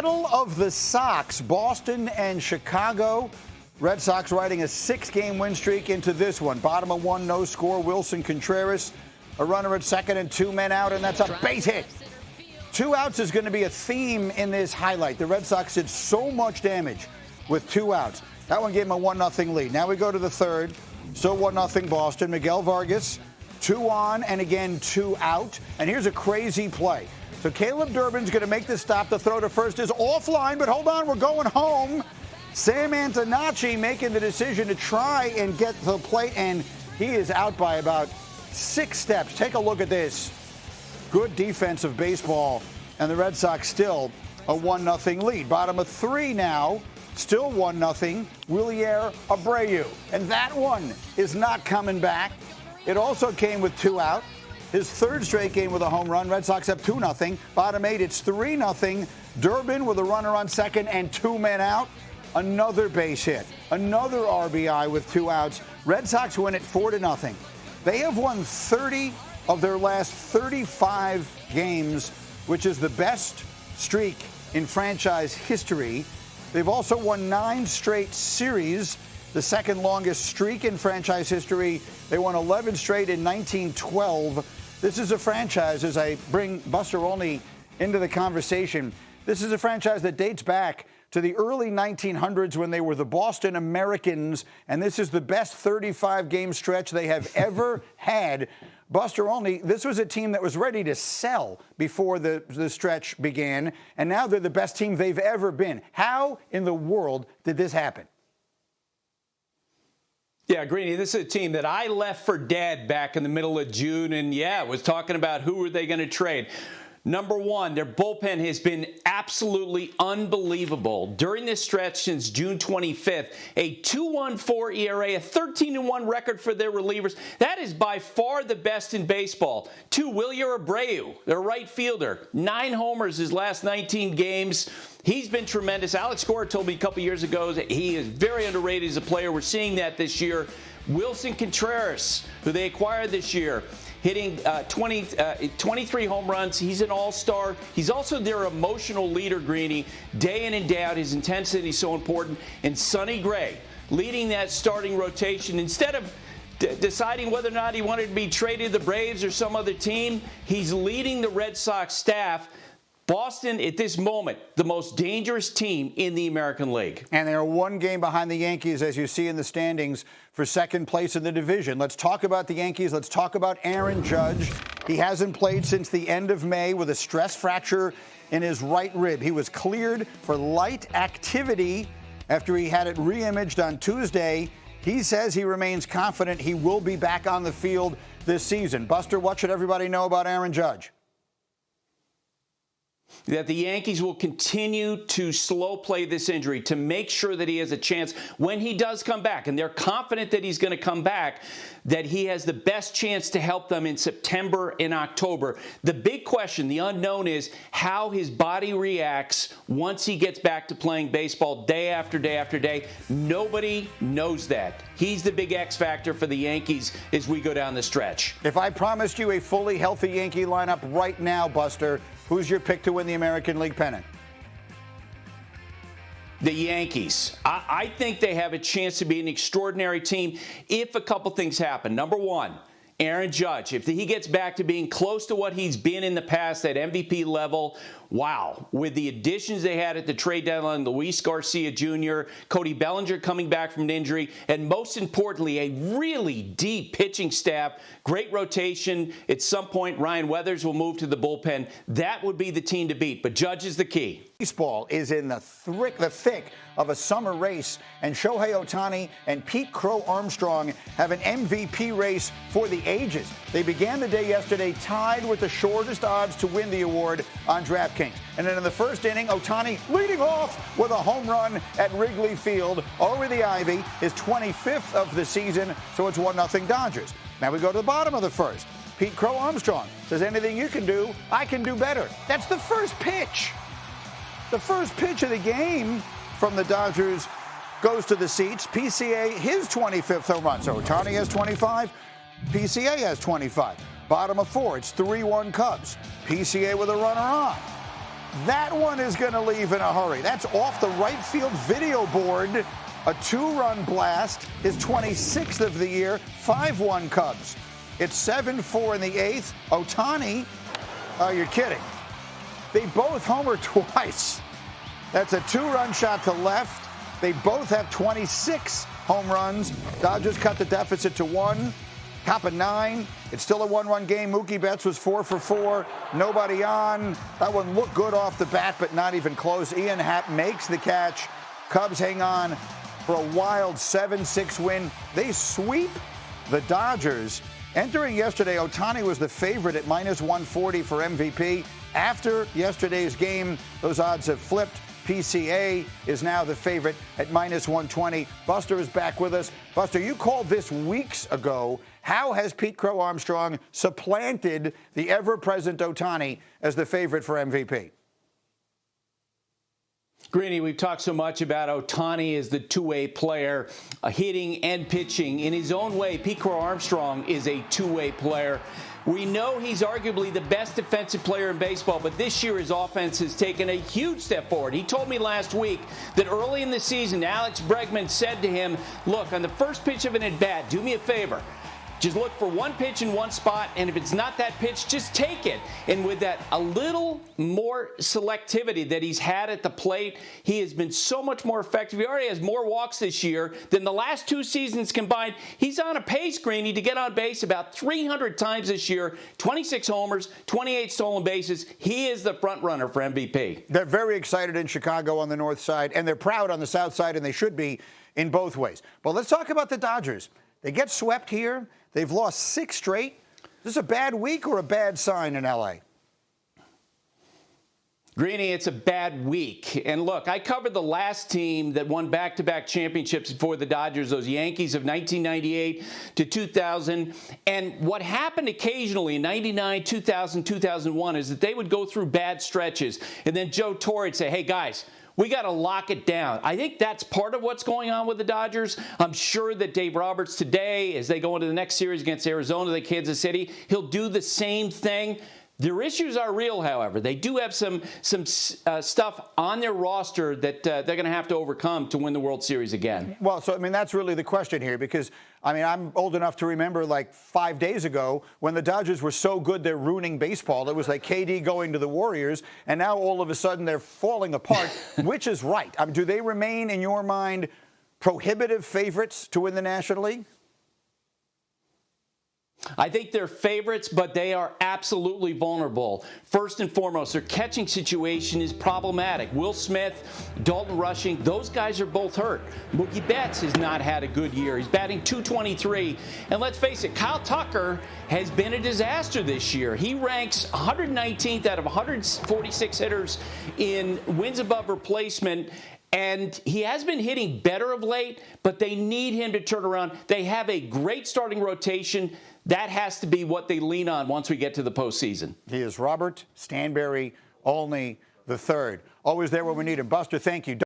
Battle of the Sox, Boston and Chicago. Red Sox riding a 6-game win streak into this one. Bottom of one, no score. Wilson Contreras, a runner at second and 2 men out, and that's a base hit. 2 outs is going to be a theme in this highlight. The Red Sox did so much damage with 2 outs. That one gave them a 1-0 lead. Now we go to the third. Still 1-0 Boston. Miguel Vargas, 2 on and again 2 out. And here's a crazy play. So Caleb Durbin's going to make the stop. The throw to first is offline, but hold on, we're going home. Sam Antonacci making the decision to try and get to the plate, and he is out by about 6 steps. Take a look at this. Good defensive baseball, and the Red Sox still a 1-0 lead. Bottom of 3 now, still 1-0. Wilyer Abreu, and that one is not coming back. It also came with 2 out. His 3rd straight game with a home run. Red Sox have 2-0. Bottom 8, it's 3-0. Durbin with a runner on second and 2 men out. Another base hit. Another RBI with 2 outs. Red Sox win it 4-0. They have won 30 of their last 35 games, which is the best streak in franchise history. They've also won 9 straight series, the second longest streak in franchise history. They won 11 straight in 1912. This is a franchise, as I bring Buster Olney into the conversation, this is a franchise that dates back to the early 1900s when they were the Boston Americans, and this is the best 35-game stretch they have ever had. Buster Olney, this was a team that was ready to sell before the stretch began, and now they're the best team they've ever been. How in the world did this happen? Yeah, Greeny, this is a team that I left for dead back in the middle of June, and was talking about who were they going to trade. Number one, their bullpen has been absolutely unbelievable. During this stretch since June 25th, a 2.14 ERA, a 13-1 record for their relievers. That is by far the best in baseball. 2, Wilyer Abreu, their right fielder, 9 homers his last 19 games. He's been tremendous. Alex Cora told me a couple years ago that he is very underrated as a player. We're seeing that this year. Wilson Contreras, who they acquired this year, hitting 23 home runs. He's an all-star. He's also their emotional leader, Greeny. Day in and day out, his intensity is so important. And Sonny Gray leading that starting rotation. Instead of deciding whether or not he wanted to be traded to the Braves or some other team, he's leading the Red Sox staff. Boston, at this moment, the most dangerous team in the American League. And they're 1 game behind the Yankees, as you see in the standings, for 2nd place in the division. Let's talk about the Yankees. Let's talk about Aaron Judge. He hasn't played since the end of May with a stress fracture in his right rib. He was cleared for light activity after he had it re-imaged on Tuesday. He says he remains confident he will be back on the field this season. Buster, what should everybody know about Aaron Judge? That the Yankees will continue to slow play this injury to make sure that he has a chance when he does come back. And they're confident that he's going to come back, that he has the best chance to help them in September and October. The big question, the unknown, is how his body reacts once he gets back to playing baseball day after day after day. Nobody knows that. He's the big X factor for the Yankees as we go down the stretch. If I promised you a fully healthy Yankee lineup right now, Buster, who's your pick to win the American League pennant? The Yankees. I think they have a chance to be an extraordinary team if a couple things happen. Number one, Aaron Judge. If he gets back to being close to what he's been in the past at MVP level, wow. With the additions they had at the trade deadline, Luis Garcia Jr., Cody Bellinger coming back from an injury, and most importantly, a really deep pitching staff, great rotation. At some point, Ryan Weathers will move to the bullpen. That would be the team to beat, but Judge is the key. Baseball is in the thick of a summer race, and Shohei Ohtani and Pete Crow Armstrong have an MVP race for the ages. They began the day yesterday tied with the shortest odds to win the award on DraftKings. And then in the first inning, Ohtani leading off with a home run at Wrigley Field over the Ivy, his 25th of the season, so it's 1-0 Dodgers. Now we go to the bottom of the first. Pete Crow Armstrong says, anything you can do, I can do better. That's the first pitch. The first pitch of the game from the Dodgers goes to the seats. PCA, his 25th home run. So Ohtani has 25. PCA has 25. Bottom of 4, it's 3-1 Cubs. PCA with a runner on. That one is going to leave in a hurry. That's off the right field video board. A 2-run blast, his 26th of the year, 5-1 Cubs. It's 7-4 in the 8th. Ohtani, oh, you're kidding. They both homer twice. That's a 2-run shot to left. They both have 26 home runs. Dodgers cut the deficit to 1. Top of 9. It's still a 1-run game. Mookie Betts was 4 for 4. Nobody on. That one looked good off the bat, but not even close. Ian Happ makes the catch. Cubs hang on for a wild 7-6 win. They sweep the Dodgers. Entering yesterday, Ohtani was the favorite at -140 for MVP. After yesterday's game, those odds have flipped. PCA is now the favorite at -120. Buster is back with us. Buster, you called this weeks ago. How has Pete Crow Armstrong supplanted the ever-present Ohtani as the favorite for MVP? Greeny, we've talked so much about Ohtani as the two-way player, hitting and pitching. In his own way, Pete Crow Armstrong is a two-way player. We know he's arguably the best defensive player in baseball, but this year his offense has taken a huge step forward. He told me last week that early in the season, Alex Bregman said to him, look, on the first pitch of an at-bat, do me a favor. Just look for one pitch in one spot, and if it's not that pitch, just take it. And with that a little more selectivity that he's had at the plate, he has been so much more effective. He already has more walks this year than the last 2 seasons combined. He's on a pace, Greeny, to get on base about 300 times this year, 26 homers, 28 stolen bases. He is the front runner for MVP. They're very excited in Chicago on the north side, and they're proud on the south side, and they should be in both ways. But let's talk about the Dodgers. They get swept here. They've lost 6 straight. Is this a bad week or a bad sign in L.A.? Greeny, it's a bad week. And look, I covered the last team that won back-to-back championships before the Dodgers, those Yankees of 1998 to 2000. And what happened occasionally in 99, 2000, 2001 is that they would go through bad stretches. And then Joe Torre would say, hey, guys, we got to lock it down. I think that's part of what's going on with the Dodgers. I'm sure that Dave Roberts today, as they go into the next series against Arizona, the Kansas City, he'll do the same thing. Their issues are real, however. They do have some stuff on their roster that they're going to have to overcome to win the World Series again. Well, so, I mean, that's really the question here because, I mean, I'm old enough to remember like 5 days ago when the Dodgers were so good they're ruining baseball. It was like KD going to the Warriors, and now all of a sudden they're falling apart. Which is right? I mean, do they remain, in your mind, prohibitive favorites to win the National League? I think they're favorites, but they are absolutely vulnerable. First and foremost, their catching situation is problematic. Will Smith, Dalton Rushing, those guys are both hurt. Mookie Betts has not had a good year. He's batting .223. And let's face it, Kyle Tucker has been a disaster this year. He ranks 119th out of 146 hitters in wins above replacement. And he has been hitting better of late, but they need him to turn around. They have a great starting rotation. That has to be what they lean on once we get to the postseason. He is Robert Stanberry Olney III. Always there when we need him. Buster, thank you.